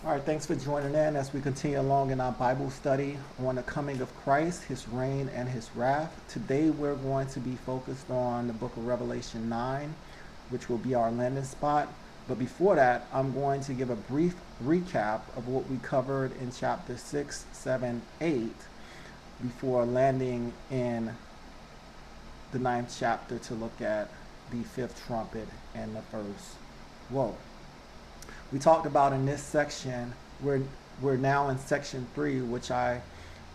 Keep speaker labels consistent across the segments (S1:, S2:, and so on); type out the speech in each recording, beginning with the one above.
S1: All right, thanks for joining in as we continue along in our Bible study on the coming of Christ, his reign, and his wrath. Today we're going to be focused on the book of Revelation 9, which will be our landing spot. But before that, I'm going to give a brief recap of what we covered in chapter 6, 7, 8 before landing in the ninth chapter to look at the fifth trumpet and the first woe. We talked about in this section, we're now in section 3, which I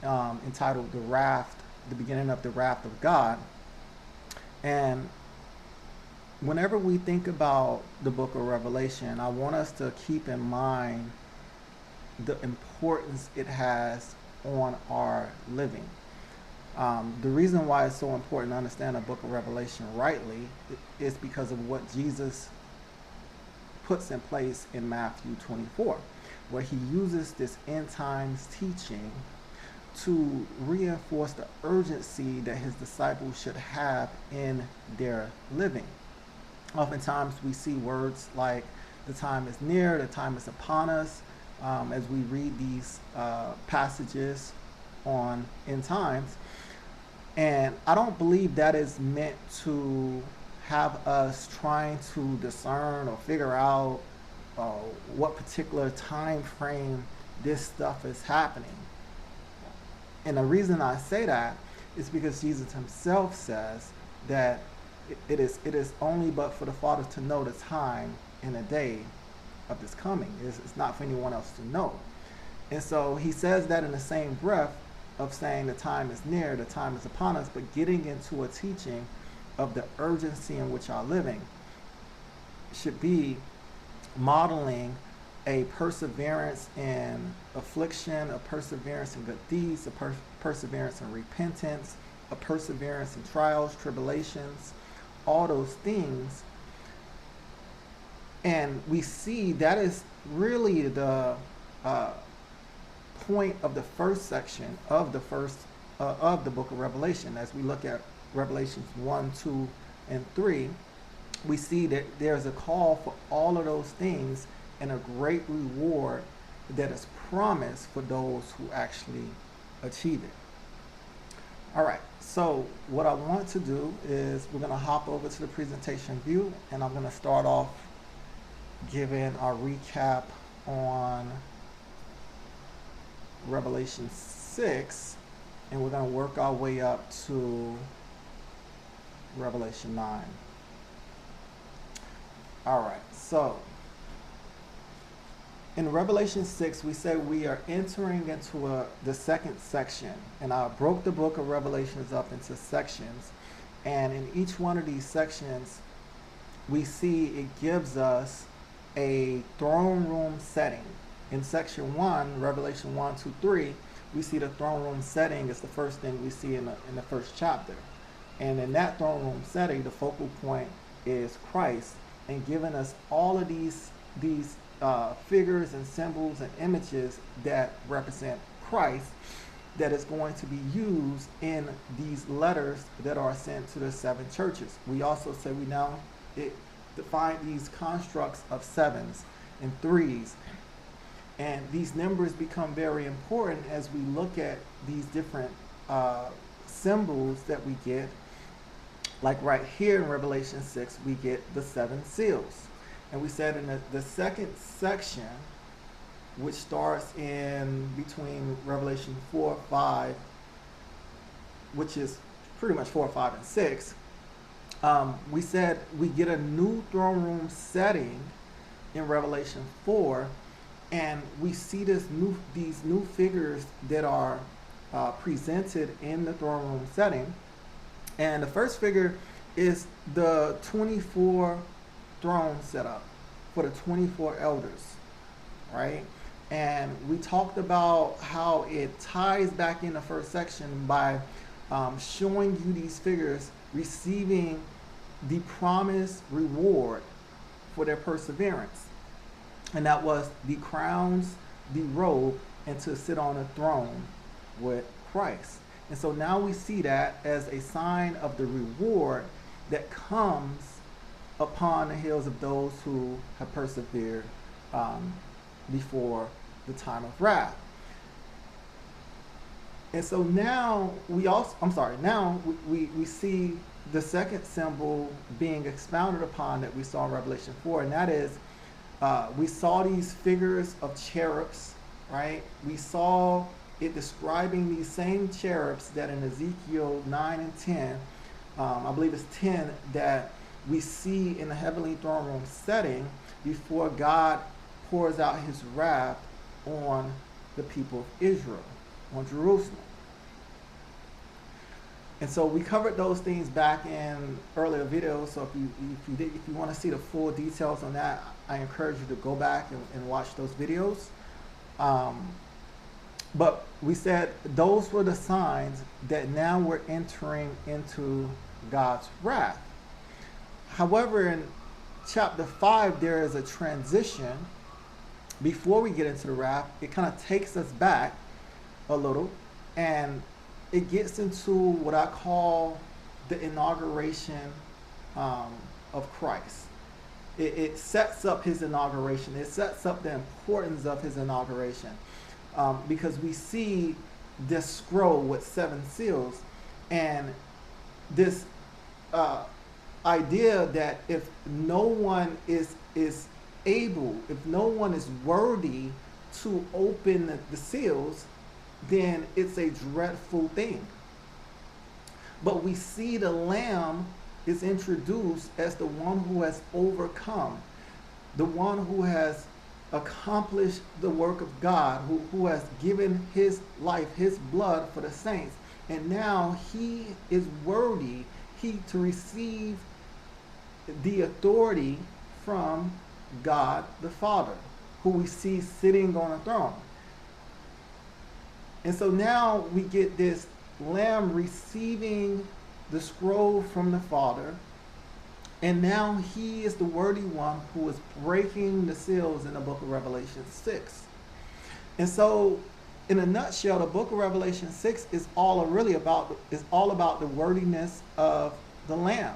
S1: entitled the beginning of the wrath of God. And whenever we think about the book of Revelation, I want us to keep in mind the importance it has on our living. The reason why it's so important to understand the book of Revelation rightly is because of what Jesus puts in place in Matthew 24, where he uses this end times teaching to reinforce the urgency that his disciples should have in their living. Oftentimes we see words like the time is near, the time is upon us, as we read these passages on end times. And I don't believe that is meant to have us trying to discern or figure out what particular time frame this stuff is happening. And the reason I say that is because Jesus himself says that it is only but for the Father to know the time and the day of this coming. It's not for anyone else to know. And so he says that in the same breath of saying the time is near, the time is upon us, but getting into a teaching of the urgency in which our living should be modeling a perseverance in affliction, a perseverance in good deeds, a perseverance in repentance, a perseverance in trials, tribulations, all those things. And we see that is really the point of the first section of the book of Revelation. As we look at Revelations 1, 2, and 3, we see that there's a call for all of those things and a great reward that is promised for those who actually achieve it. All right, so what I want to do is we're going to hop over to the presentation view, and I'm going to start off giving our recap on Revelation 6, and we're going to work our way up to Revelation 9. All right, so in Revelation 6, we say we are entering into the second section, and I broke the book of Revelations up into sections, and in each one of these sections, we see it gives us a throne room setting. In section 1, Revelation 1, 2, 3, we see the throne room setting is the first thing we see in the first chapter. And in that throne room setting, the focal point is Christ, and giving us all of these figures and symbols and images that represent Christ that is going to be used in these letters that are sent to the seven churches. We also say we now define these constructs of sevens and threes. And these numbers become very important as we look at these different symbols that we get. Like right here in Revelation 6, we get the seven seals. And we said in the second section, which starts in between Revelation 4, 5, which is pretty much 4, 5, and 6, we said we get a new throne room setting in Revelation 4, and we see these new figures that are presented in the throne room setting. And the first figure is the 24 throne setup for the 24 elders, right? And we talked about how it ties back in the first section by showing you these figures receiving the promised reward for their perseverance. And that was the crowns, the robe, and to sit on a throne with Christ. And so now we see that as a sign of the reward that comes upon the heels of those who have persevered before the time of wrath. And so now we see the second symbol being expounded upon that we saw in Revelation 4, and that is we saw these figures of cherubs, right? We saw it describing these same cherubs that in Ezekiel 9 and 10, I believe it's 10, that we see in the heavenly throne room setting before God pours out his wrath on the people of Israel, on Jerusalem. And so we covered those things back in earlier videos. So if you want to see the full details on that, I encourage you to go back and watch those videos. But we said those were the signs that now we're entering into God's wrath. However, in chapter 5, there is a transition. Before we get into the wrath, it kind of takes us back a little, and it gets into what I call the inauguration of Christ. It sets up his inauguration. It sets up the importance of his inauguration, because we see this scroll with 7 seals, and this idea that if no one is able, if no one is worthy to open the seals, then it's a dreadful thing. But we see the Lamb is introduced as the one who has overcome, the one who has accomplished the work of God, who has given his life, his blood for the saints. And now he is worthy to receive the authority from God the Father, who we see sitting on a throne. And so now we get this Lamb receiving the scroll from the Father, and now he is the worthy one who is breaking the seals in the book of Revelation 6. And so, in a nutshell, the book of Revelation 6 is all about the worthiness of the Lamb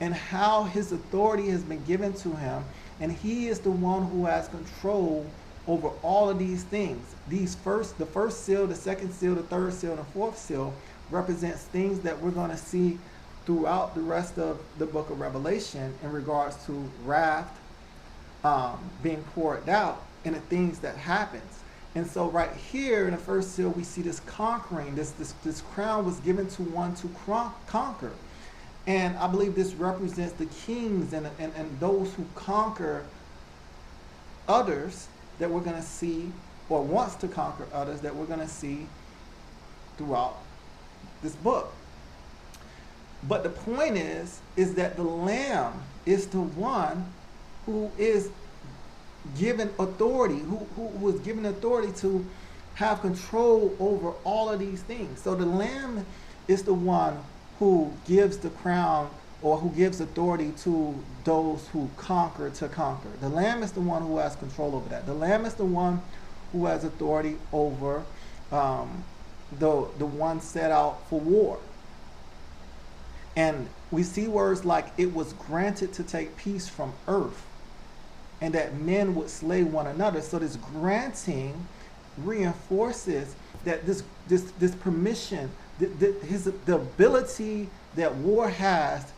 S1: and how his authority has been given to him, and he is the one who has control over all of these things. The first seal, the second seal, the third seal, and the fourth seal represents things that we're going to see throughout the rest of the book of Revelation in regards to wrath being poured out and the things that happens. And so right here in the first seal, we see this conquering. This crown was given to one to conquer. And I believe this represents the kings and those who conquer others that we're going to see, or wants to conquer others that we're going to see throughout this book. But the point is that the Lamb is the one who is given authority, who is given authority to have control over all of these things. So the Lamb is the one who gives the crown, or who gives authority to those who conquer to conquer. The Lamb is the one who has control over that. The Lamb is the one who has authority over the one set out for war. And we see words like it was granted to take peace from earth, and that men would slay one another. So this granting reinforces that this permission, the ability that war has,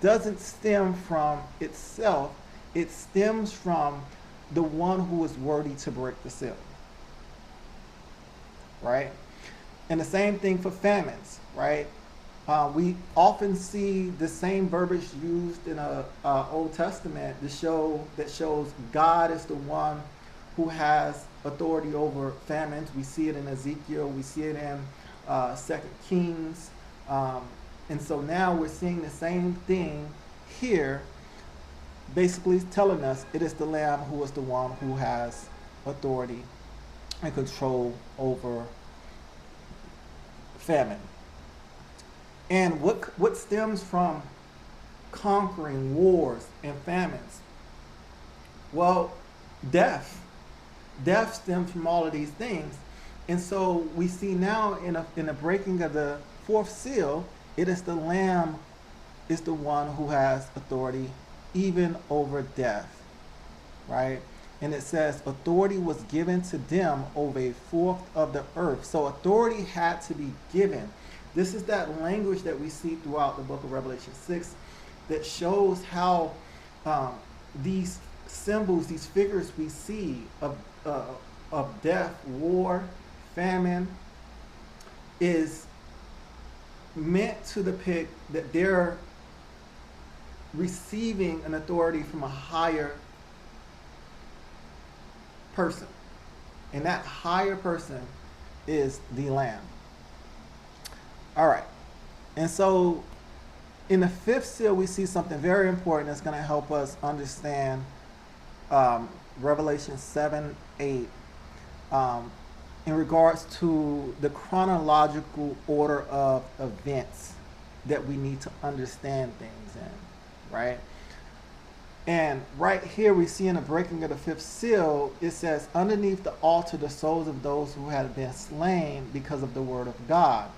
S1: doesn't stem from itself. It stems from the one who is worthy to break the seal. Right? And the same thing for famines, right? We often see the same verbiage used in the Old Testament that shows God is the one who has authority over famines. We see it in Ezekiel. We see it in 2 Kings. And so now we're seeing the same thing here, basically telling us it is the Lamb who is the one who has authority and control over famine. And what stems from conquering wars and famines? Well, death. Death stems from all of these things. And so we see now in the breaking of the fourth seal, it is the Lamb is the one who has authority even over death, right? And it says, authority was given to them over a fourth of the earth. So authority had to be given. This is that language that we see throughout the book of Revelation 6 that shows how these symbols, these figures we see of death, war, famine, is meant to depict that they're receiving an authority from a higher person. And that higher person is the Lamb. All right. And so in the fifth seal, we see something very important that's going to help us understand Revelation 7, 8, in regards to the chronological order of events that we need to understand things in, right? And right here we see in the breaking of the fifth seal, it says, underneath the altar, the souls of those who had been slain because of the word of God,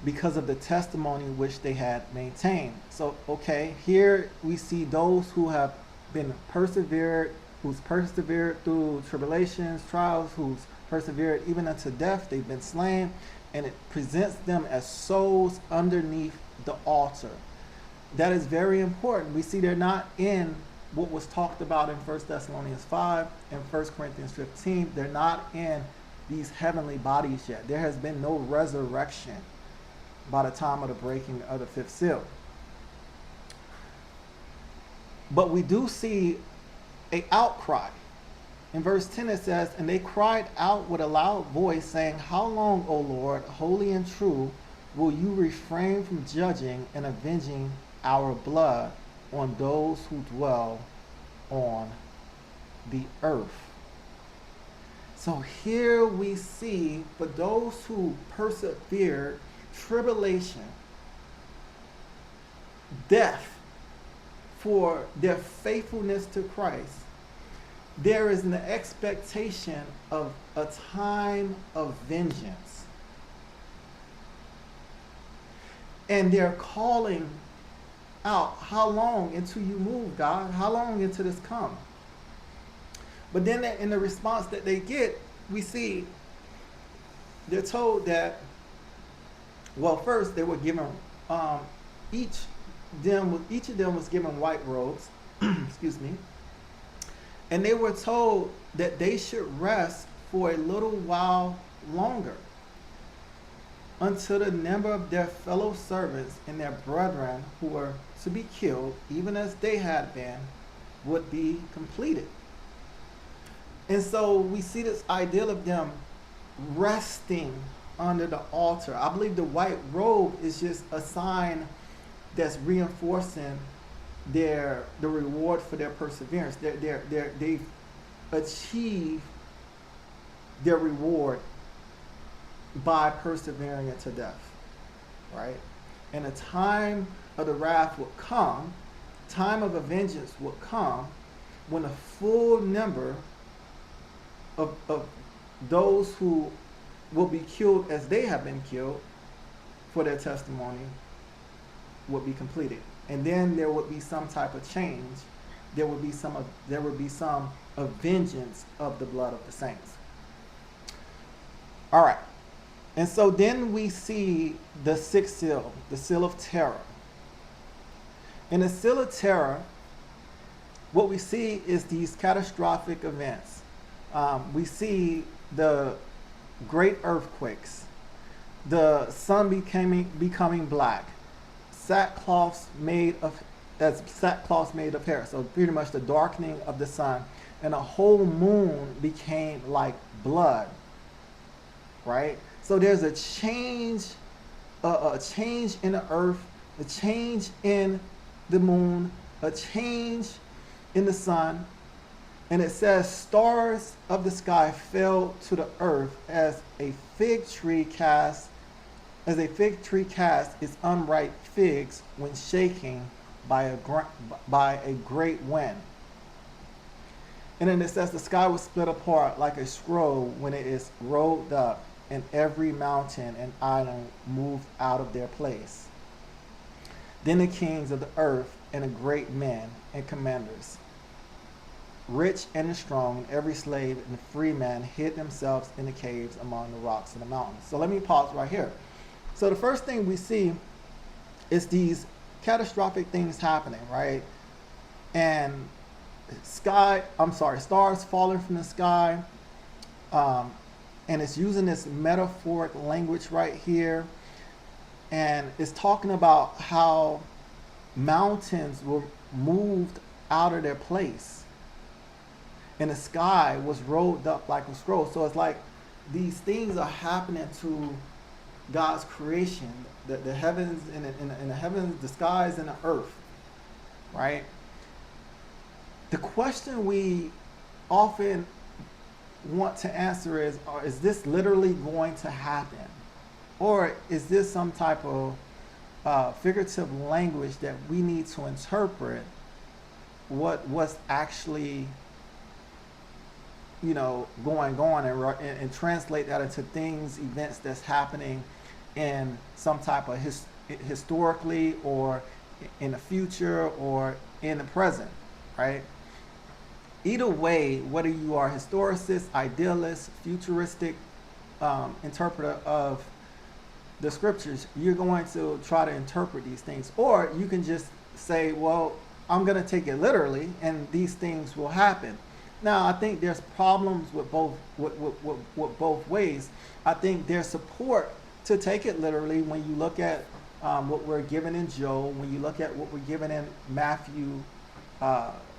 S1: because of the testimony which they had maintained. So, okay, here we see those who have been who's persevered through tribulations, trials, who's persevered even unto death. They've been slain, and it presents them as souls underneath the altar. That is very important. We see they're not in what was talked about in 1 Thessalonians 5 and 1 Corinthians 15. They're not in these heavenly bodies yet. There has been no resurrection by the time of the breaking of the fifth seal. But we do see an outcry. In verse 10 it says, and they cried out with a loud voice, saying, how long, O Lord, holy and true, will you refrain from judging and avenging our blood on those who dwell on the earth? So here we see, for those who persevered, tribulation, death, for their faithfulness to Christ, there is an expectation of a time of vengeance. And they're calling out, how long until you move, God? How long until this come? But then in the response that they get, we see they're told that, well, first they were given, each of them was given white robes, excuse me, and they were told that they should rest for a little while longer until the number of their fellow servants and their brethren who were to be killed, even as they had been, would be completed. And so we see this ideal of them resting under the altar. I believe the white robe is just a sign that's reinforcing the reward for their perseverance. They've achieved their reward by persevering into death, right? And a time of the wrath will come, time of vengeance will come, when a full number of those who will be killed as they have been killed for their testimony would be completed. And then there would be some type of change. There would be some of vengeance of the blood of the saints. All right. And so then we see the sixth seal, the seal of terror. In the seal of terror, what we see is these catastrophic events. We see the great earthquakes, the sun becoming black, sackcloth made of hair, so pretty much the darkening of the sun, and a whole moon became like blood, right? So there's a change in the earth, a change in the moon, a change in the sun. And it says, stars of the sky fell to the earth as a fig tree casts its unripe figs when shaking by a great wind. And then it says the sky was split apart like a scroll when it is rolled up, and every mountain and island moved out of their place. Then the kings of the earth and the great men and commanders rich and the strong, every slave and free man hid themselves in the caves among the rocks and the mountains. So let me pause right here. So the first thing we see is these catastrophic things happening, right? And stars falling from the sky. And it's using this metaphoric language right here. And it's talking about how mountains were moved out of their place. And the sky was rolled up like a scroll. So it's like these things are happening to God's creation, the heavens and the heavens, the skies and the earth, right? The question we often want to answer is this literally going to happen? Or is this some type of figurative language that we need to interpret what's actually going on and translate that into things, events that's happening in some type of historically or in the future or in the present, right? Either way, whether you are a historicist, idealist, futuristic interpreter of the scriptures, you're going to try to interpret these things. Or you can just say, well, I'm going to take it literally and these things will happen. Now, I think there's problems with both ways. I think there's support to take it literally when you look at what we're given in Job, when you look at what we're given in Matthew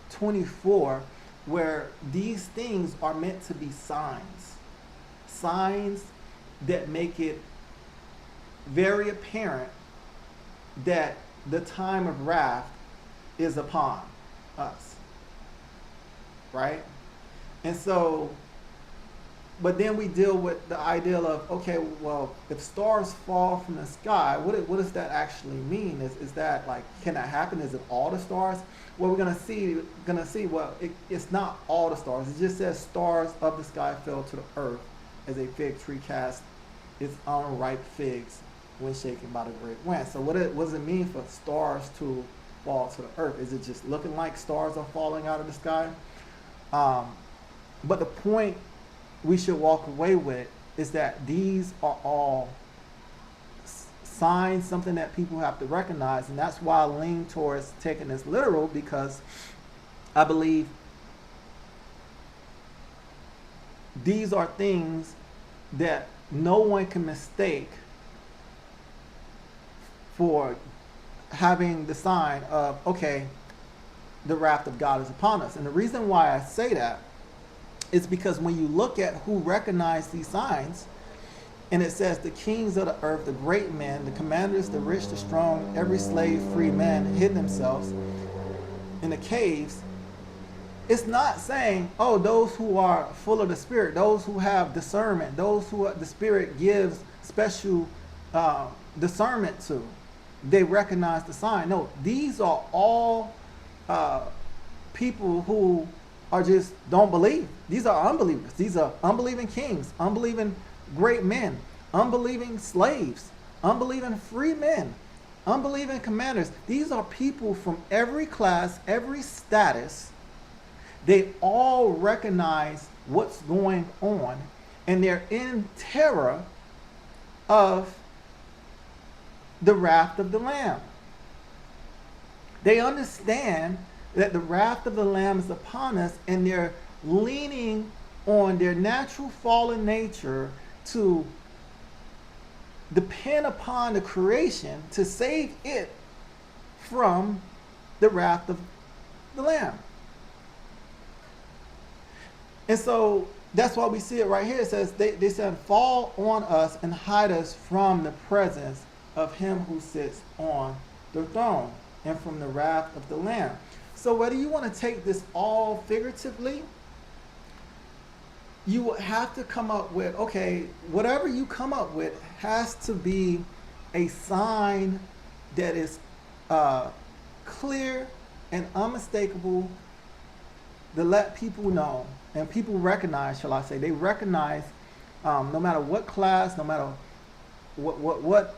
S1: 24, where these things are meant to be signs that make it very apparent that the time of wrath is upon us, right? And so, but then we deal with the idea of, okay, well, if stars fall from the sky, what does that actually mean? Is that like, can that happen? Is it all the stars? Well, we're gonna see. Well, it's not all the stars. It just says stars of the sky fell to the earth, as a fig tree cast its unripe figs when shaken by the great wind. So what does it mean for stars to fall to the earth? Is it just looking like stars are falling out of the sky? But the point we should walk away with is that these are all signs, something that people have to recognize, and that's why I lean towards taking this literal, because I believe these are things that no one can mistake for having the sign of, okay, the wrath of God is upon us. And the reason why I say that is because when you look at who recognize these signs, and it says the kings of the earth, the great men, the commanders, the rich, the strong, every slave, free man hid themselves in the caves. It's not saying, oh, those who are full of the Spirit, those who have discernment, those who the Spirit gives special discernment to, they recognize the sign. No, these are all people who are just don't believe. These are unbelievers. These are unbelieving kings, unbelieving great men, unbelieving slaves, unbelieving free men, unbelieving commanders. These are people from every class, every status. They all recognize what's going on, and they're in terror of the wrath of the Lamb. They understand that the wrath of the Lamb is upon us, and they're leaning on their natural fallen nature to depend upon the creation to save it from the wrath of the Lamb. And so that's why we see it right here. It says, they said, fall on us and hide us from the presence of him who sits on the throne and from the wrath of the Lamb. So whether you want to take this all figuratively, you will have to come up with, okay, whatever you come up with has to be a sign that is clear and unmistakable to let people know, and people recognize, shall I say, they recognize no matter what class, no matter what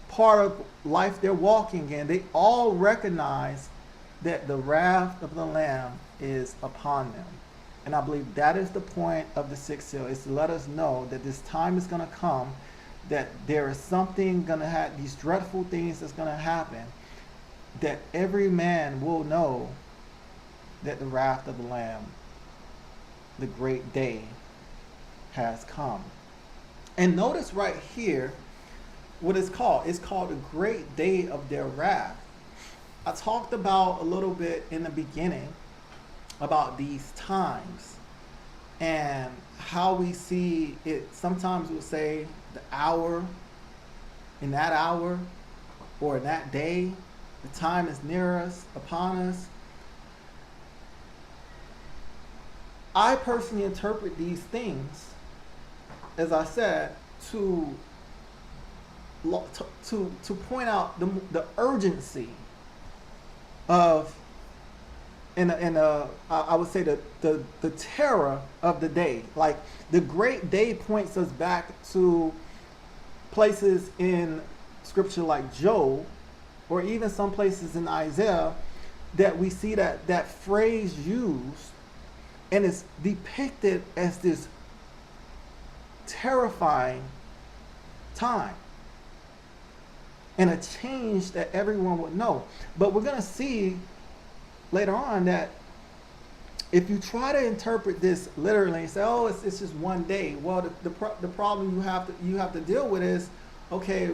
S1: part of life they're walking in, they all recognize that the wrath of the Lamb is upon them. And I believe that is the point of the sixth seal, is to let us know that this time is going to come, that there is something going to happen, these dreadful things that's going to happen, that every man will know that the wrath of the Lamb, the great day, has come. And notice right here what it's called. It's called the great day of their wrath. I talked about a little bit in the beginning about these times and how we see it. Sometimes we'll say the hour, in that hour, or in that day, the time is near us, upon us. I personally interpret these things, as I said, to point out the urgency of, I would say the terror of the day. Like the great day points us back to places in scripture like Job, or even some places in Isaiah, that we see that phrase used, and it's depicted as this terrifying time and a change that everyone would know. But we're going to see later on that if you try to interpret this literally and say, oh, it's just one day, well, the problem you have to deal with is, okay,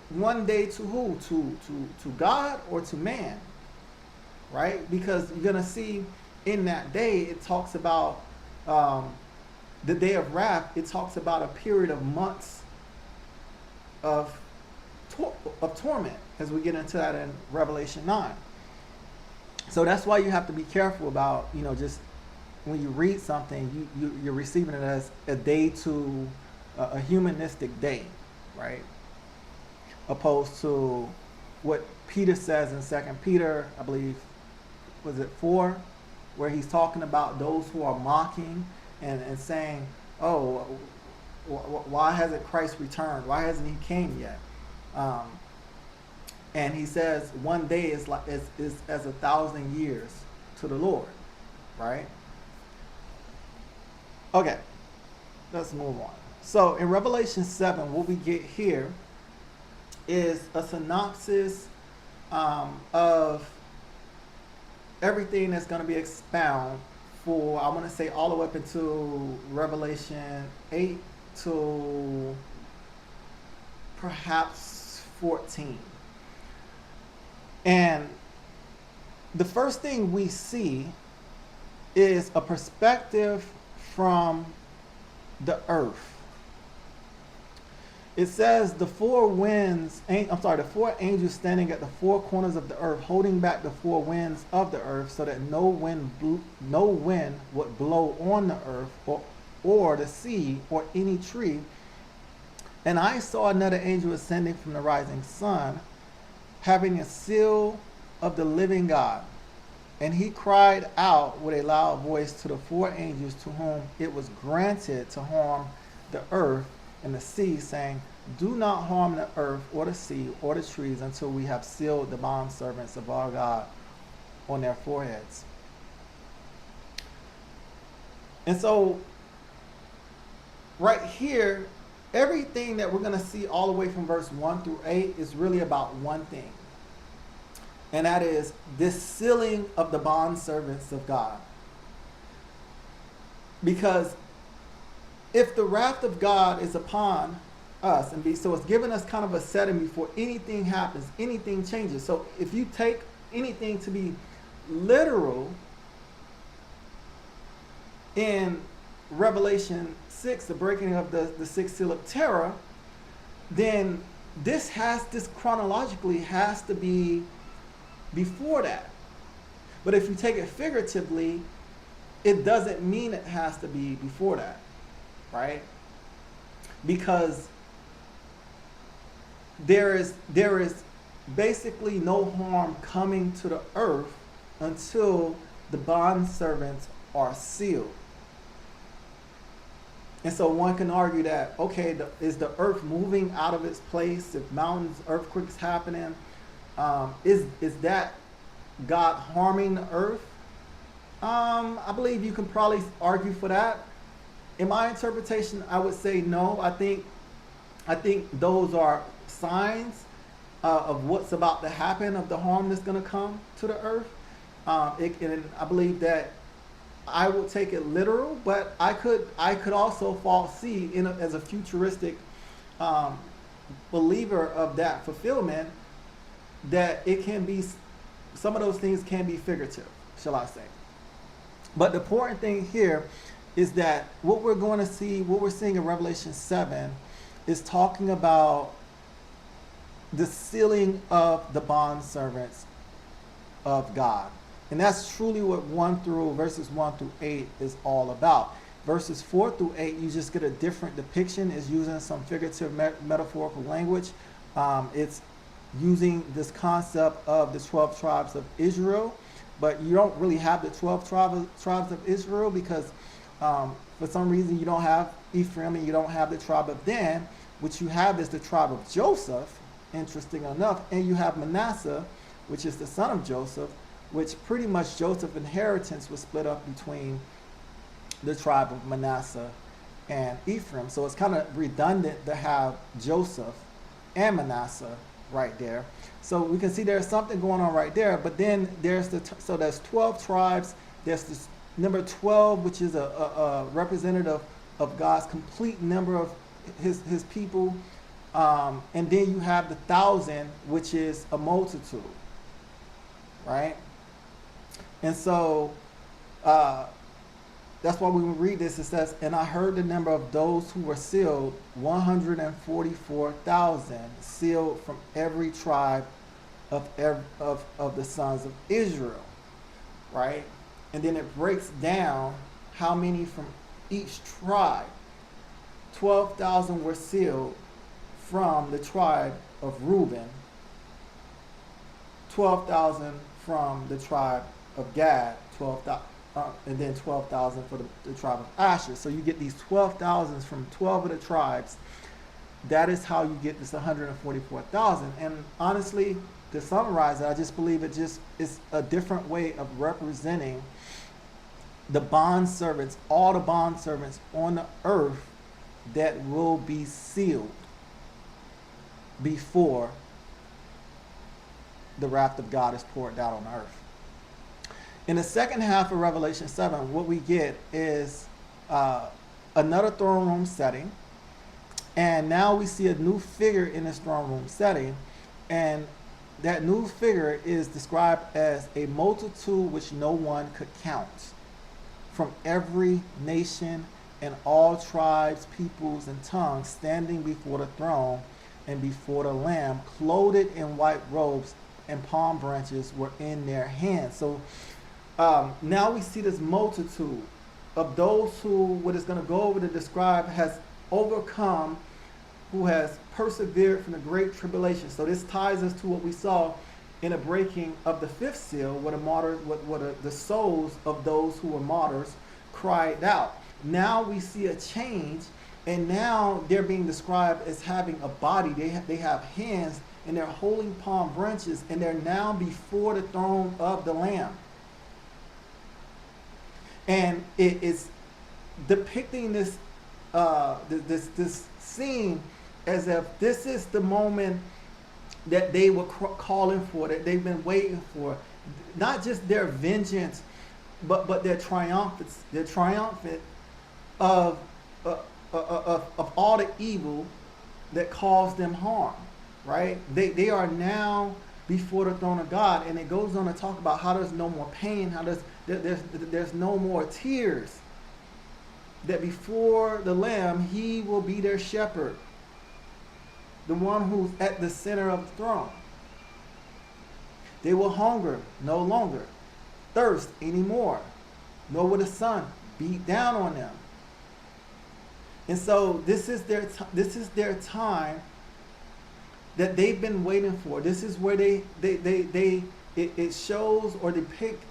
S1: one day to who? To God or to man, right? Because you're going to see in that day, it talks about the day of wrath. It talks about a period of months of torment, as we get into that in Revelation 9. So that's why you have to be careful about, just when you read something, you're receiving it as a day to a humanistic day, right? Opposed to what Peter says in 2 Peter, I believe, was it 4, where he's talking about those who are mocking and saying, oh, why hasn't Christ returned? Why hasn't he came yet? And he says one day is as 1,000 years to the Lord, right? Okay, let's move on. So in Revelation 7, what we get here is a synopsis of everything that's going to be expounded for, I want to say, all the way up into Revelation 8 to perhaps 14. And the first thing we see is a perspective from the earth. It says the four angels standing at the four corners of the earth, holding back the four winds of the earth, so that no wind would blow on the earth or the sea or any tree. And I saw another angel ascending from the rising sun, having a seal of the living God. And he cried out with a loud voice to the four angels to whom it was granted to harm the earth and the sea, saying, do not harm the earth or the sea or the trees until we have sealed the bondservants of our God on their foreheads. And so right here, everything that we're going to see all the way from verse 1 through 8 is really about one thing. And that is this sealing of the bondservants of God. Because if the wrath of God is upon us, so it's giving us kind of a setting before anything happens, anything changes. So if you take anything to be literal in Revelation 6, the breaking of the sixth seal of terror, then this chronologically has to be before that. But if you take it figuratively, it doesn't mean it has to be before that, right? Because there is basically no harm coming to the earth until the bondservants are sealed. And so one can argue that, okay, is the earth moving out of its place? If mountains, earthquakes happening, is that God harming the earth, I believe you can probably argue for that. In my interpretation, I would say no. I think those are signs of what's about to happen, of the harm that's going to come to the earth. And I believe that I would take it literal, but I could also foresee as a futuristic um, believer of that fulfillment that it can be, some of those things can be figurative, shall I say. But the important thing here is that what we're going to see, what we're seeing in Revelation 7, is talking about the sealing of the bond servants of God. And that's truly what verses 1 through 8 is all about. Verses 4 through 8, you just get a different depiction. It's using some figurative metaphorical language. It's using this concept of the 12 tribes of Israel, but you don't really have the 12 tribes of Israel because for some reason you don't have Ephraim and you don't have the tribe of Dan. What you have is the tribe of Joseph, interesting enough, and you have Manasseh, which is the son of Joseph, which pretty much Joseph's inheritance was split up between the tribe of Manasseh and Ephraim. So it's kind of redundant to have Joseph and Manasseh right there. So we can see there's something going on right there. But then there's there's 12 tribes. There's this number 12, which is a representative of God's complete number of his people. And then you have the 1,000, which is a multitude, right? And so that's why when we read this, it says, and I heard the number of those who were sealed, 144,000, sealed from every tribe of the sons of Israel, right? And then it breaks down how many from each tribe. 12,000 were sealed from the tribe of Reuben, 12,000 from the tribe of Gad, 12,000. And then 12,000 for the tribe of Asher. So you get these 12,000s from 12 of the tribes. That is how you get this 144,000. And honestly, to summarize it, I just believe it just is a different way of representing the bond servants, all the bond servants on the earth that will be sealed before the wrath of God is poured out on earth. In the second half of Revelation 7, what we get is another throne room setting. And now we see a new figure in this throne room setting. And that new figure is described as a multitude which no one could count, from every nation and all tribes, peoples, and tongues, standing before the throne and before the Lamb, clothed in white robes, and palm branches were in their hands. So now we see this multitude of those who, what is going to go over to describe, has overcome, who has persevered from the great tribulation. So this ties us to what we saw in a breaking of the fifth seal, where the souls of those who were martyrs cried out. Now we see a change, and now they're being described as having a body. They have hands, and they're holding palm branches, and they're now before the throne of the Lamb. And it is depicting this this scene as if this is the moment that they were calling for, that they've been waiting for. Not just their vengeance, but their triumphant of all the evil that caused them harm. Right? They are now before the throne of God, and it goes on to talk about how there's no more pain, how there's no more tears. That before the Lamb, He will be their shepherd, the one who's at the center of the throne. They will hunger no longer, thirst anymore, nor will the sun beat down on them. And so this is their time that they've been waiting for. This is where it shows or depicts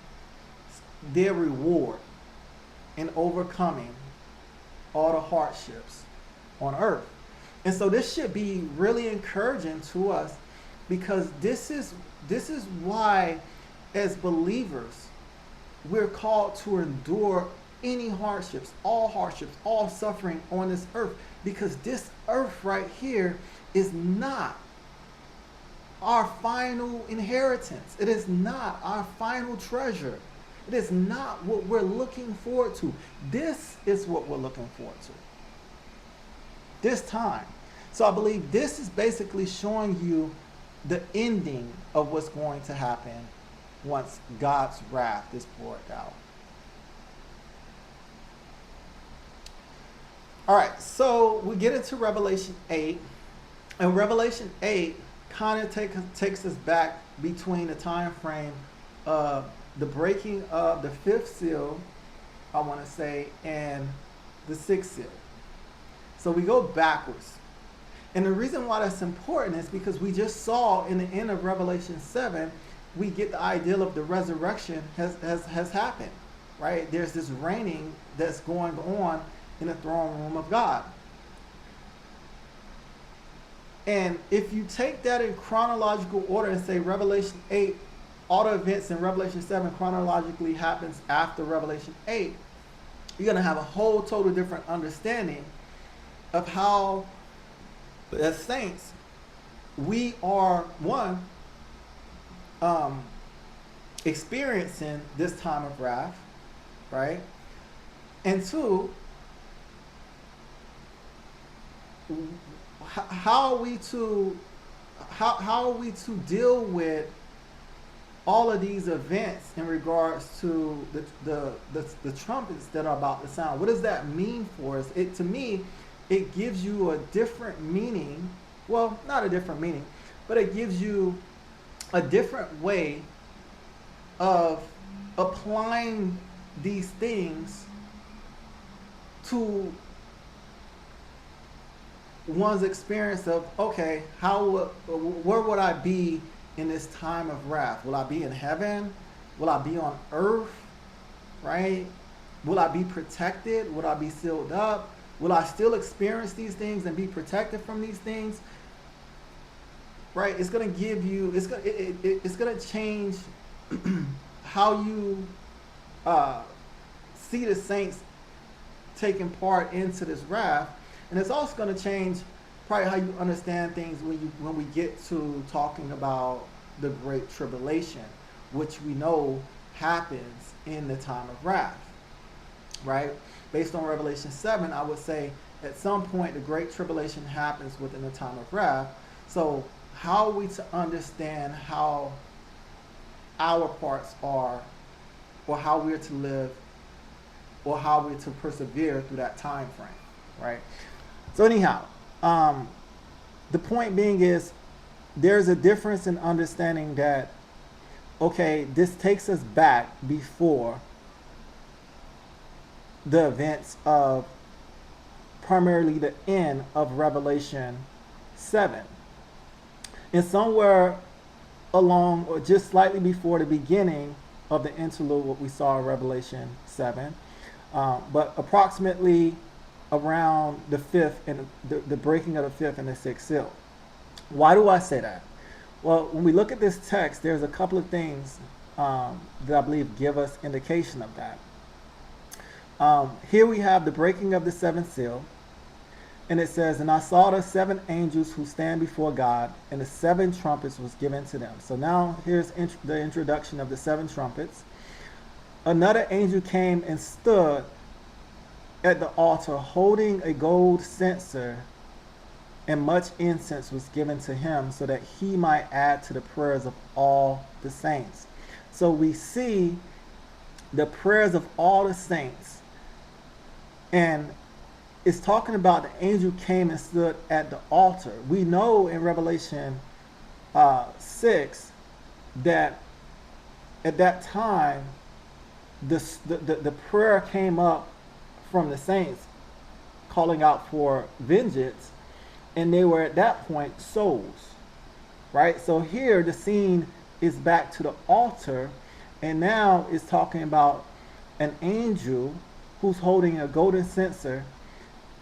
S1: their reward in overcoming all the hardships on earth. And so this should be really encouraging to us, because this is why as believers, we're called to endure any hardships, all suffering on this earth, because this earth right here is not our final inheritance. It is not our final treasure. It is not what we're looking forward to. This is what we're looking forward to. This time. So I believe this is basically showing you the ending of what's going to happen once God's wrath is poured out. All right, so we get into Revelation 8, and Revelation 8 kind of takes us back between the time frame of the breaking of the fifth seal, I want to say, and the sixth seal. So we go backwards. And the reason why that's important is because we just saw in the end of Revelation 7, we get the ideal of the resurrection has happened, right? There's this reigning that's going on in the throne room of God. And if you take that in chronological order and say Revelation 8, all the events in Revelation 7 chronologically happens after Revelation 8, you're going to have a whole total different understanding of how, as saints, we are, one, experiencing this time of wrath, right? And two, how are we to deal with all of these events in regards to the trumpets that are about to sound? What does that mean for us? To me, it gives you a different meaning. Well, not a different meaning, but it gives you a different way of applying these things to one's experience of, okay, where would I be in this time of wrath? Will I be in heaven? Will I be on earth? Right? Will I be protected? Will I be sealed up? Will I still experience these things and be protected from these things? Right? It's going to give you, it's going to change how you see the saints taking part into this wrath. And it's also going to change probably how you understand things when we get to talking about the Great Tribulation, which we know happens in the time of wrath, right? Based on Revelation 7, I would say at some point the Great Tribulation happens within the time of wrath. So how are we to understand how our parts are, or how we're to live, or how we're to persevere through that time frame, right? So anyhow, the point being is there's a difference in understanding that, okay, this takes us back before the events of primarily the end of Revelation 7. And somewhere along, or just slightly before the beginning of the interlude, what we saw in Revelation 7, but approximately around the fifth and the breaking of the fifth and the sixth seal. Why do I say that? Well, when we look at this text, there's a couple of things that I believe give us indication of that. Here we have the breaking of the seventh seal, and it says, "And I saw the seven angels who stand before God, and the seven trumpets was given to them." So now here's the introduction of the seven trumpets. "Another angel came and stood at the altar holding a gold censer, and much incense was given to him so that he might add to the prayers of all the saints." So we see the prayers of all the saints, and it's talking about the angel came and stood at the altar. We know in Revelation 6 that at that time the prayer came up from the saints calling out for vengeance, and they were at that point souls, right? So here the scene is back to the altar, and now it's talking about an angel who's holding a golden censer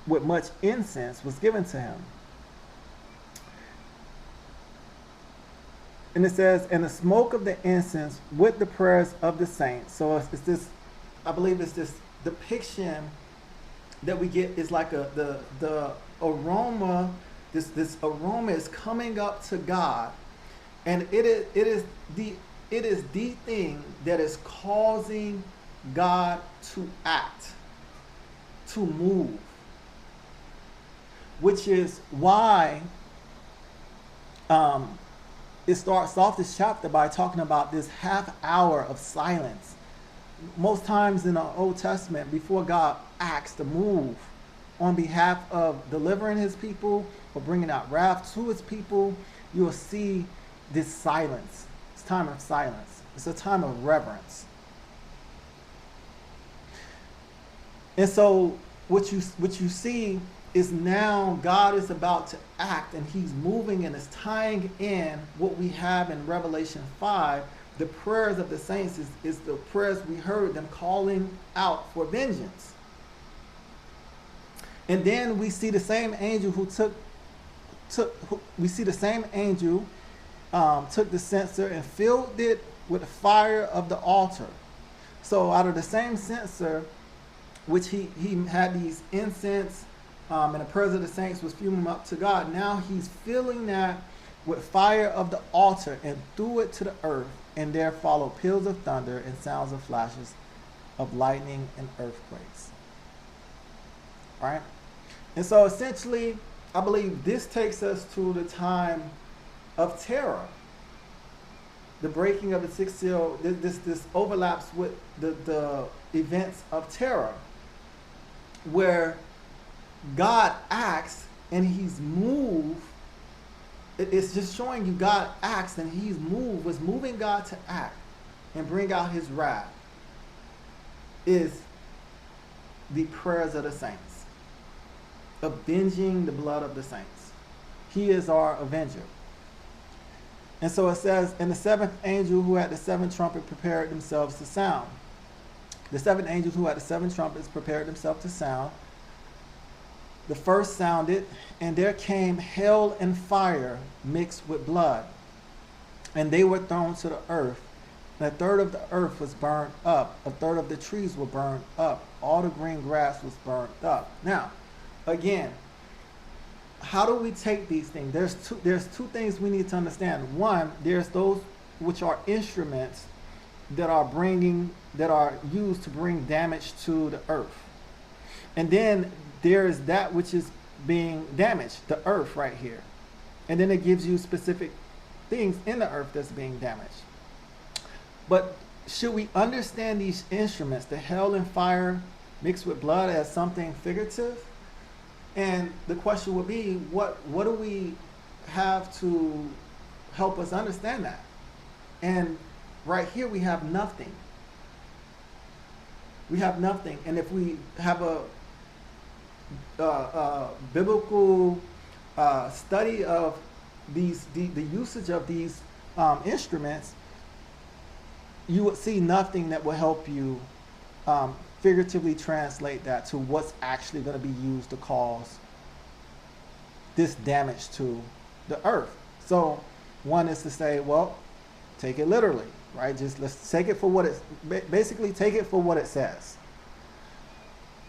S1: with much incense was given to him. And it says, and the smoke of the incense with the prayers of the saints. So it's this, I believe it's this depiction that we get is like the aroma, this aroma is coming up to God, and it is the thing that is causing God to act, to move, which is why it starts off this chapter by talking about this half hour of silence. Most times in the Old Testament, before God acts to move on behalf of delivering his people or bringing out wrath to his people, you will see this silence. It's time of silence. It's a time of reverence. And so what you see is now God is about to act, and he's moving and is tying in what we have in Revelation 5. The prayers of the saints is the prayers we heard them calling out for vengeance. And then we see the same angel took the censer and filled it with the fire of the altar. So out of the same censer, which he had these incense and the prayers of the saints was fuming up to God. Now he's filling that with fire of the altar and threw it to the earth, and there followed peals of thunder and sounds of flashes of lightning and earthquakes. All right? And so essentially, I believe this takes us to the time of terror. The breaking of the sixth seal, this overlaps with the events of terror, where God acts and he's moved. It's just showing you God acts and he's moved, was moving God to act and bring out his wrath is the prayers of the saints, avenging the blood of the saints. He is our avenger. And so it says, and the seventh angel who had the seven trumpets prepared themselves to sound. The seven angels who had the seven trumpets prepared themselves to sound. The first sounded, and there came hail and fire mixed with blood, and they were thrown to the earth. And a third of the earth was burned up. A third of the trees were burned up. All the green grass was burned up. Now, again, how do we take these things? There's two things we need to understand. One, there's those which are instruments that are used to bring damage to the earth. And then there is that which is being damaged, the earth right here. And then it gives you specific things in the earth that's being damaged. But should we understand these instruments, the hail and fire mixed with blood, as something figurative? And the question would be, what do we have to help us understand that? And right here we have nothing. We have nothing. And if we have a biblical study of the usage of these instruments, you would see nothing that will help you figuratively translate that to what's actually going to be used to cause this damage to the earth. So one is to say, well, take it literally, right? Just let's take it for what it's basically take it for what it says.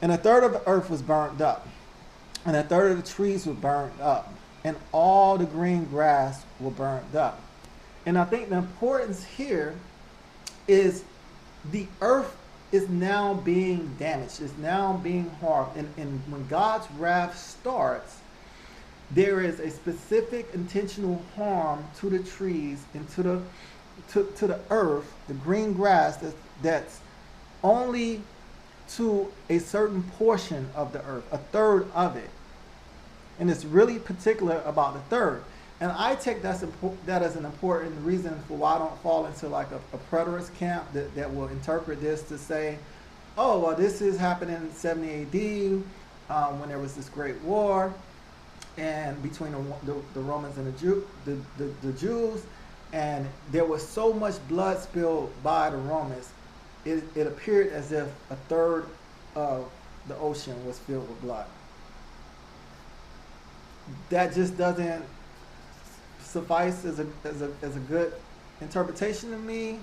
S1: And a third of the earth was burned up, and a third of the trees were burned up, and all the green grass were burned up. And I think the importance here is the earth is now being damaged, is now being harmed. And when God's wrath starts, there is a specific intentional harm to the trees and to the earth, the green grass that's only to a certain portion of the earth, a third of it. And it's really particular about the third. And I take that as an important reason for why I don't fall into like a preterist camp that will interpret this to say, oh, well, this is happening in 70 AD when there was this great war and between the Romans and the Jews, and there was so much blood spilled by the Romans, it appeared as if a third of the ocean was filled with blood. That just doesn't suffice as a good interpretation to me.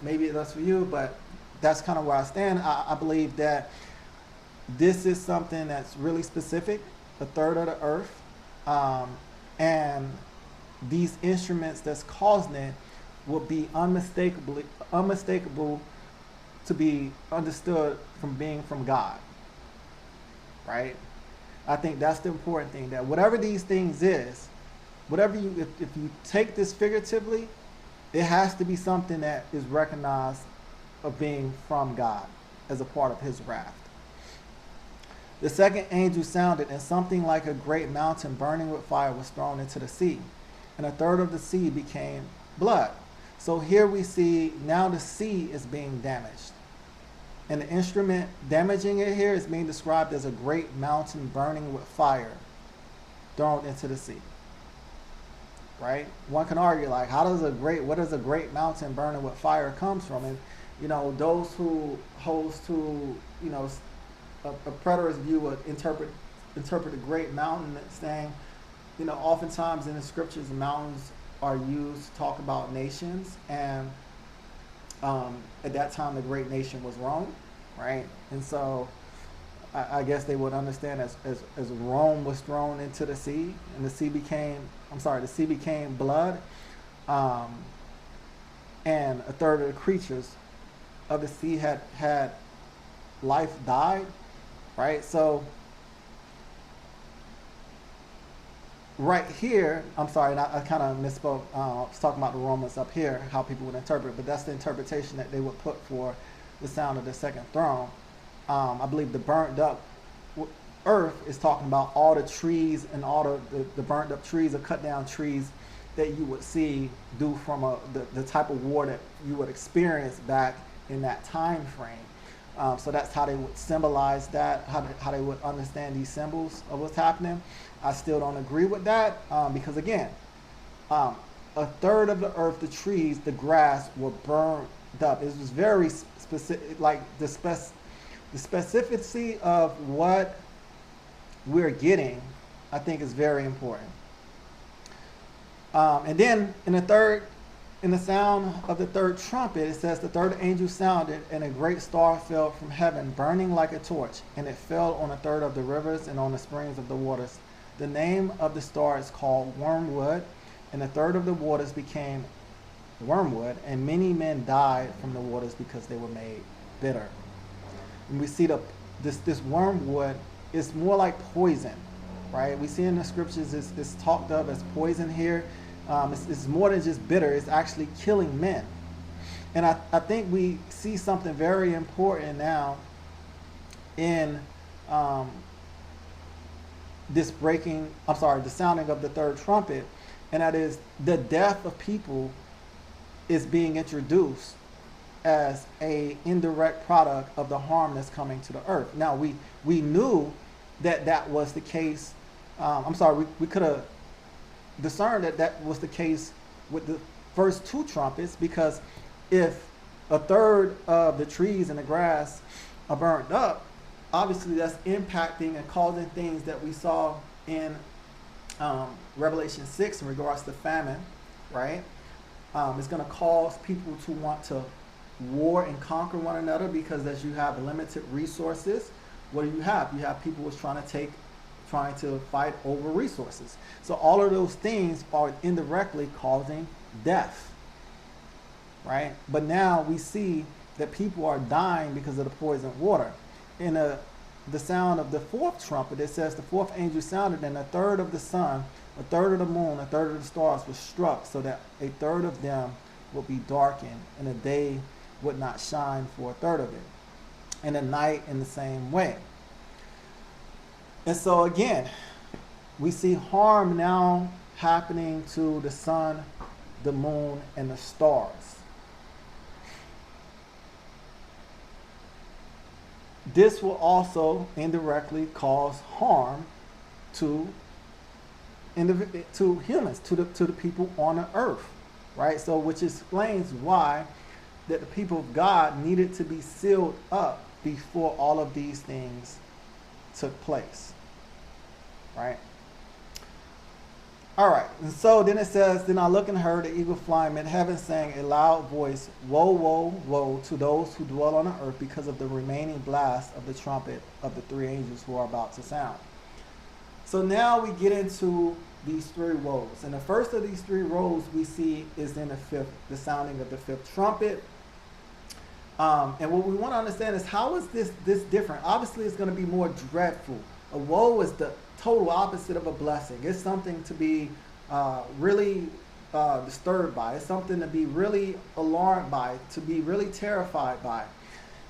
S1: Maybe that's for you, but that's kind of where I stand. I believe that this is something that's really specific, a third of the earth, and these instruments that's causing it will be unmistakable to be understood from being from God, right? I think that's the important thing, that whatever these things is, whatever you, if you take this figuratively, it has to be something that is recognized of being from God as a part of his wrath. The second angel sounded, and something like a great mountain burning with fire was thrown into the sea, and a third of the sea became blood. So here we see now the sea is being damaged. And the instrument damaging it here is being described as a great mountain burning with fire thrown into the sea. Right? One can argue, like, what does a great mountain burning with fire comes from? And, those who holds to, a preterist view would interpret a great mountain saying, oftentimes in the scriptures, mountains are used to talk about nations, and at that time the great nation was Rome, right? And so I guess they would understand as Rome was thrown into the sea, and the sea became blood, and a third of the creatures of the sea had life died, right? So right here, I kind of misspoke. I was talking about the Romans up here, how people would interpret, but that's the interpretation that they would put for the sound of the second throne. I believe the burnt up earth is talking about all the trees and all the burnt up trees or cut down trees that you would see due from the type of war that you would experience back in that time frame. So that's how they would symbolize that, how they would understand these symbols of what's happening. I still don't agree with that because, again, a third of the earth, the trees, the grass were burned up. It was very specific, like the specificity of what we're getting, I think, is very important. And then in the sound of the third trumpet, it says the third angel sounded, and a great star fell from heaven, burning like a torch, and it fell on a third of the rivers and on the springs of the waters. The name of the star is called Wormwood, and a third of the waters became wormwood, and many men died from the waters because they were made bitter. And we see this wormwood is more like poison, right? We see in the scriptures it's talked of as poison here. It's more than just bitter. It's actually killing men. And I think we see something very important now in the sounding of the third trumpet, and that is the death of people is being introduced as a indirect product of the harm that's coming to the earth. Now, we knew that was the case. We could have discerned that was the case with the first two trumpets, because if a third of the trees and the grass are burnt up, obviously that's impacting and causing things that we saw in Revelation 6 in regards to famine, right? It's going to cause people to want to war and conquer one another, because as you have limited resources, what do? You have people who's trying to fight over resources. So all of those things are indirectly causing death, right? But now we see that people are dying because of the poisoned water. In the sound of the fourth trumpet, it says the fourth angel sounded, and a third of the sun, a third of the moon, a third of the stars was struck, so that a third of them would be darkened, and the day would not shine for a third of it, and the night in the same way. And so again, we see harm now happening to the sun, the moon, and the stars. This will also indirectly cause harm to humans, to the people on the earth, right? So, which explains why that the people of God needed to be sealed up before all of these things took place, right? All right, and so then it says, then I looked and heard the eagle flying in heaven, saying a loud voice, woe, woe, woe to those who dwell on the earth because of the remaining blast of the trumpet of the three angels who are about to sound. So now we get into these three woes. And the first of these three woes we see is in the sounding of the fifth trumpet. And what we want to understand is, how is this different? Obviously, it's going to be more dreadful. A woe is the total opposite of a blessing. It's something to be really disturbed by. It's something to be really alarmed by, to be really terrified by.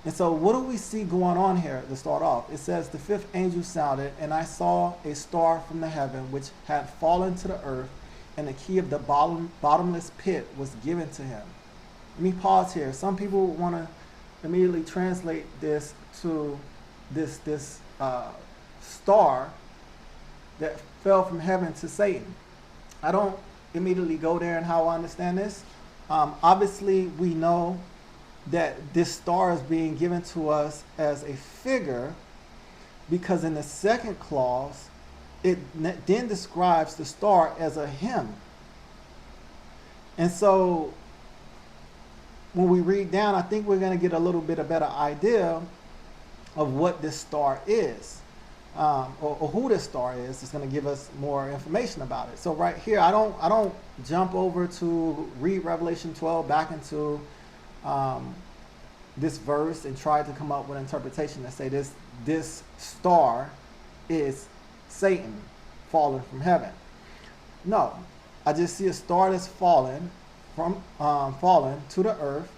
S1: And so what do we see going on here to start off? It says, the fifth angel sounded, and I saw a star from the heaven, which had fallen to the earth, and the key of the bottomless pit was given to him. Let me pause here. Some people want to immediately translate this to this star that fell from heaven to Satan. I don't immediately go there in how I understand this. Obviously, we know that this star is being given to us as a figure, because in the second clause, it then describes the star as a him. And so when we read down, I think we're going to get a little bit a better idea of what this star is, or who this star is. It's going to give us more information about it. So right here, I don't jump over to read Revelation 12 back into this verse and try to come up with an interpretation that say this star is Satan fallen from heaven. No, I just see a star that's fallen to the earth,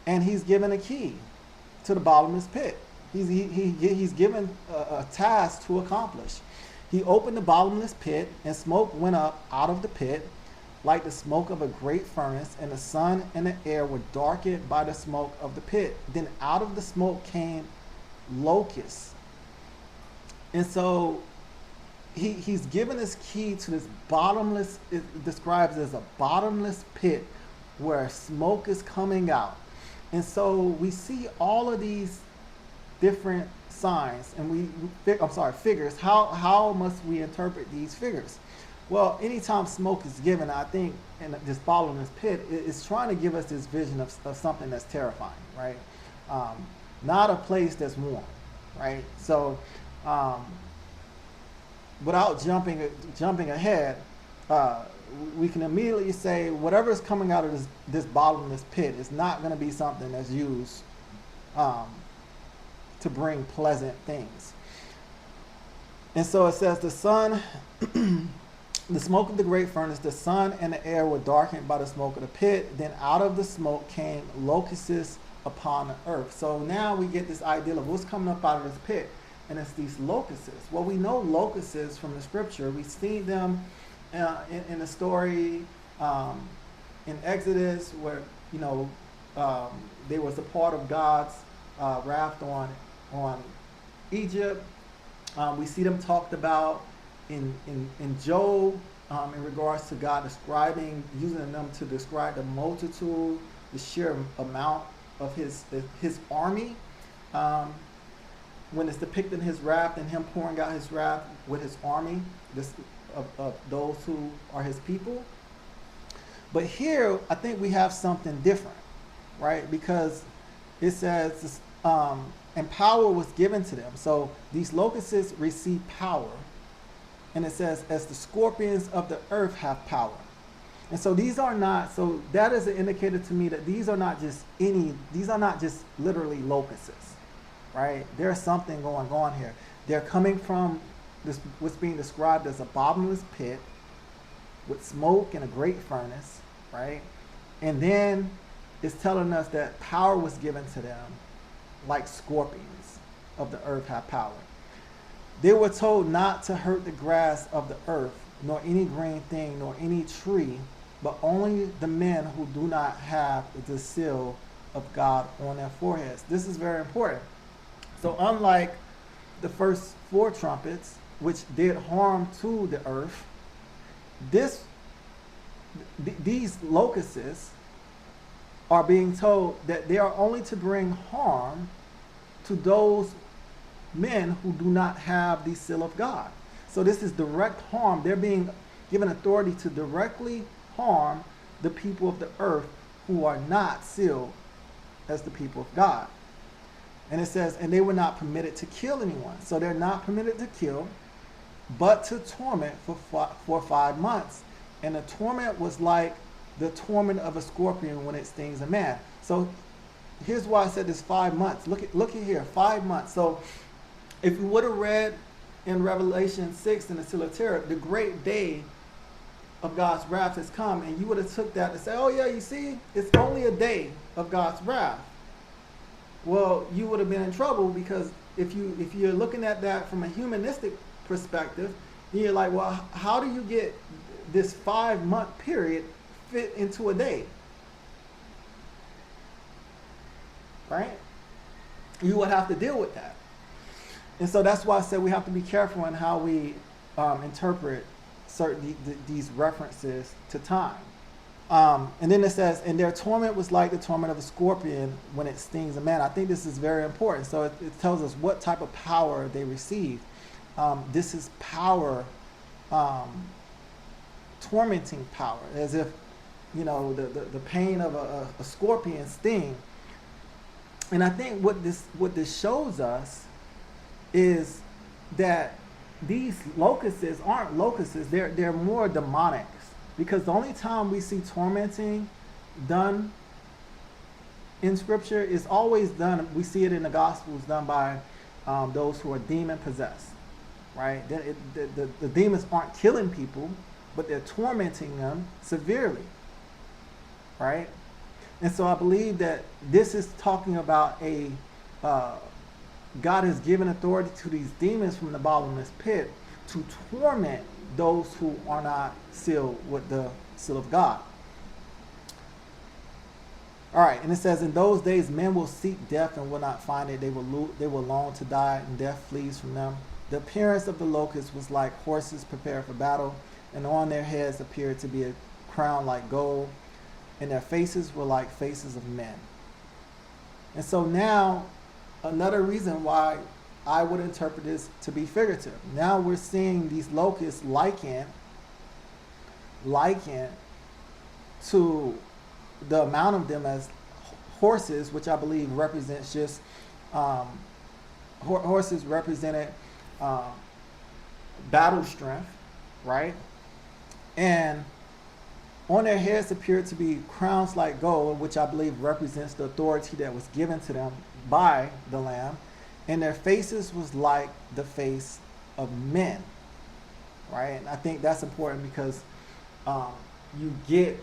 S1: and he's given a key to the bottomless pit. He's given a task to accomplish. He opened the bottomless pit, and smoke went up out of the pit like the smoke of a great furnace, and the sun and the air were darkened by the smoke of the pit. Then out of the smoke came locusts. And so he's given this key to this bottomless, it describes as a bottomless pit where smoke is coming out. And so we see all of these different signs, and figures. How must we interpret these figures? Well, anytime smoke is given, I think, in this bottomless pit, it's trying to give us this vision of something that's terrifying, right? Not a place that's warm, right? So, without jumping ahead, we can immediately say whatever is coming out of this bottomless pit is not going to be something that's used to bring pleasant things. And so it says the sun, the smoke of the great furnace, the sun and the air were darkened by the smoke of the pit. Then out of the smoke came locusts upon the earth. So now we get this idea of what's coming up out of this pit, and it's these locusts. Well, we know locusts from the scripture. We've seen them in the story in Exodus, where they was a part of God's wrath on Egypt. We see them talked about in Job in regards to God using them to describe the multitude, the sheer amount of his army. When it's depicting his wrath and him pouring out his wrath with his army of those who are his people. But here, I think we have something different, right? Because it says, and power was given to them. So these locusts receive power. And it says, as the scorpions of the earth have power. And so so that is an indicator to me that these are not just literally locusts, right? There's something going on here. They're coming from what's being described as a bottomless pit with smoke and a great furnace, right? And then it's telling us that power was given to them like scorpions of the earth have power. They were told not to hurt the grass of the earth, nor any green thing, nor any tree, but only the men who do not have the seal of God on their foreheads. This is very important. So unlike the first 4 trumpets, which did harm to the earth, these locusts are being told that they are only to bring harm to those men who do not have the seal of God. So this is direct harm. They're being given authority to directly harm the people of the earth who are not sealed as the people of God. And it says, and they were not permitted to kill anyone. So they're not permitted to kill, but to torment for 5 months. And the torment was like the torment of a scorpion when it stings a man. So here's why I said this 5 months. Look at here, 5 months. So if you would have read in Revelation 6 in the Seal of Terror, the great day of God's wrath has come, and you would have took that and say, oh yeah, you see, it's only a day of God's wrath. Well, you would have been in trouble, because if you're looking at that from a humanistic perspective, you're like, well, how do you get this 5 month period fit into a day? Right? You would have to deal with that. And so that's why I said we have to be careful in how we interpret certain these references to time. And then it says, and their torment was like the torment of a scorpion when it stings a man. I think this is very important. So it tells us what type of power they received. This is power, tormenting power, as if, you know, the pain of a scorpion sting. And I think what this shows us is that these locusts aren't locusts, they're more demonic. Because the only time we see tormenting done in Scripture is always done, we see it in the Gospels, done by those who are demon possessed, right? The demons aren't killing people, but they're tormenting them severely, right? And so I believe that this is talking about God has given authority to these demons from the bottomless pit to torment those who are not sealed with the seal of God. All right, and it says, in those days men will seek death and will not find it. They will long to die, and death flees from them. The appearance of the locusts was like horses prepared for battle, and on their heads appeared to be a crown like gold, and their faces were like faces of men. And so now, another reason why I would interpret this to be figurative. Now we're seeing these locusts likened to the amount of them as horses, which I believe represents just horses represented battle strength, right? And on their heads appeared to be crowns like gold, which I believe represents the authority that was given to them by the Lamb. And their faces was like the face of men, right? And I think that's important because you get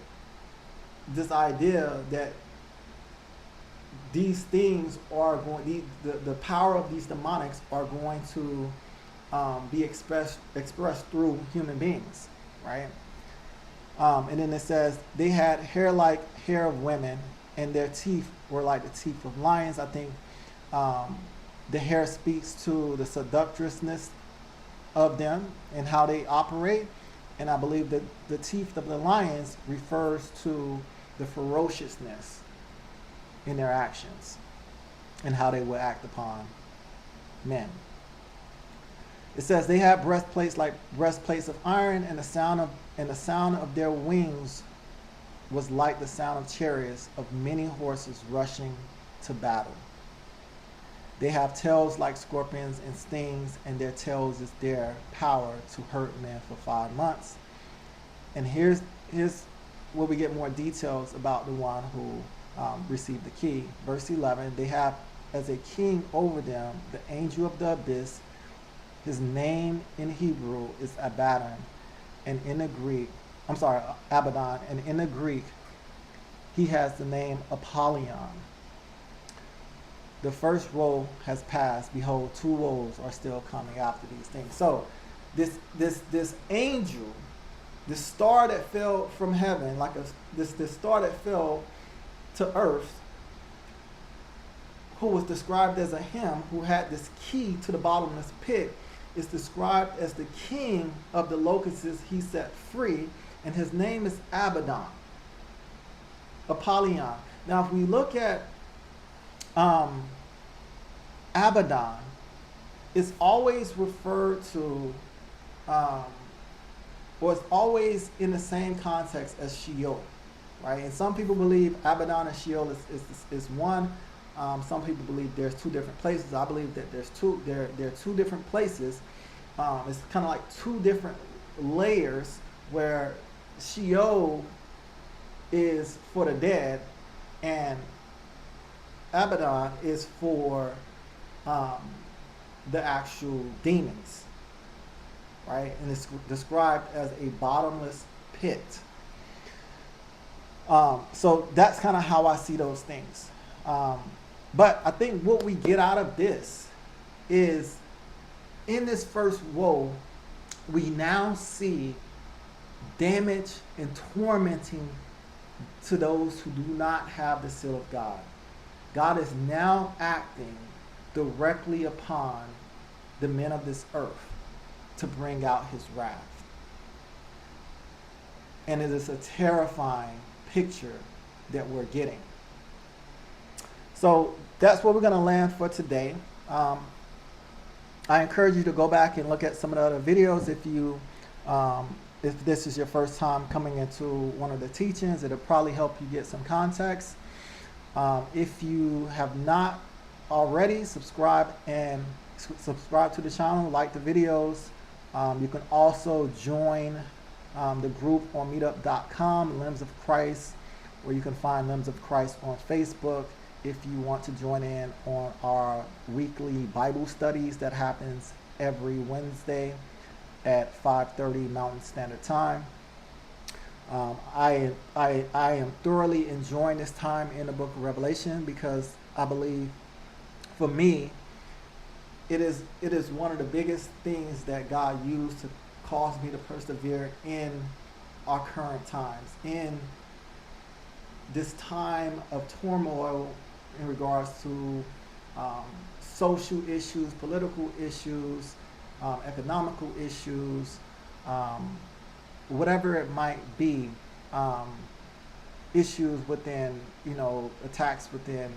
S1: this idea that these things are going, the power of these demonics are going to be expressed through human beings, right? And then it says they had hair like hair of women, and their teeth were like the teeth of lions. I think the hair speaks to the seductressness of them and how they operate. And I believe that the teeth of the lions refers to the ferociousness in their actions and how they will act upon men. It says they had breastplates like breastplates of iron, and the sound of their wings was like the sound of chariots of many horses rushing to battle. They have tails like scorpions and stings, and their tails is their power to hurt men for 5 months. And here's where we get more details about the one who received the key. Verse 11, they have as a king over them the angel of the abyss. His name in Hebrew is Abaddon, and in the Greek, Abaddon, and in the Greek, he has the name Apollyon. The first woe has passed. Behold, 2 woes are still coming after these things. So this angel, this star that fell from heaven, like this star that fell to earth, who was described as a him who had this key to the bottomless pit, is described as the king of the locusts he set free, and his name is Abaddon, Apollyon. Now, if we look at Abaddon, it's always referred to or it's always in the same context as Sheol, right? And some people believe Abaddon and Sheol is one. Some people believe there's two different places. I believe that there are two different places. It's kind of like two different layers where Sheol is for the dead and Abaddon is for the actual demons, right? And it's described as a bottomless pit. So that's kind of how I see those things. But I think what we get out of this is, in this first woe, we now see damage and tormenting to those who do not have the seal of God. God is now acting directly upon the men of this earth to bring out his wrath. And it is a terrifying picture that we're getting. So that's where we're going to land for today. I encourage you to go back and look at some of the other videos if this is your first time coming into one of the teachings. It'll probably help you get some context. If you have not already, subscribe to the channel, like the videos. You can also join the group on meetup.com, Limbs of Christ, where you can find Limbs of Christ on Facebook. If you want to join in on our weekly Bible studies that happens every Wednesday at 5:30 Mountain Standard Time. I am thoroughly enjoying this time in the book of Revelation, because I believe, for me, it is one of the biggest things that God used to cause me to persevere in our current times, in this time of turmoil in regards to social issues, political issues, economical issues, whatever it might be, issues within, attacks within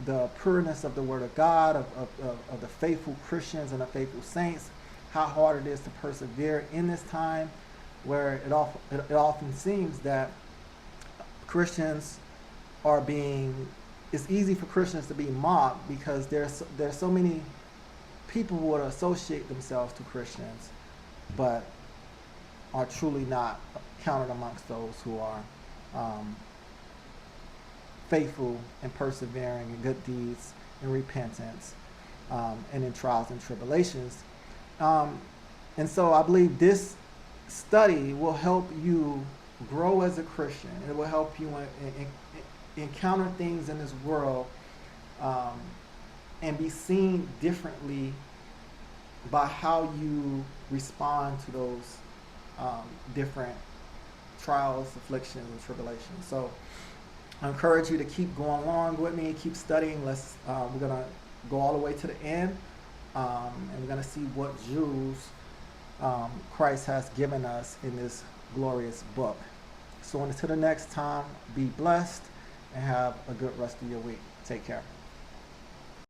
S1: the pureness of the Word of God, of the faithful Christians and the faithful saints, how hard it is to persevere in this time where it often seems that Christians are it's easy for Christians to be mocked, because there's so many people who would associate themselves to Christians but are truly not counted amongst those who are faithful and persevering in good deeds and repentance, and in trials and tribulations. And so I believe this study will help you grow as a Christian. It will help you encounter things in this world, and be seen differently by how you respond to those different trials, afflictions, and tribulations. So I encourage you to keep going along with me, keep studying. We're going to go all the way to the end, and we're going to see what jewels Christ has given us in this glorious book. So until the next time, be blessed and have a good rest of your week. Take care.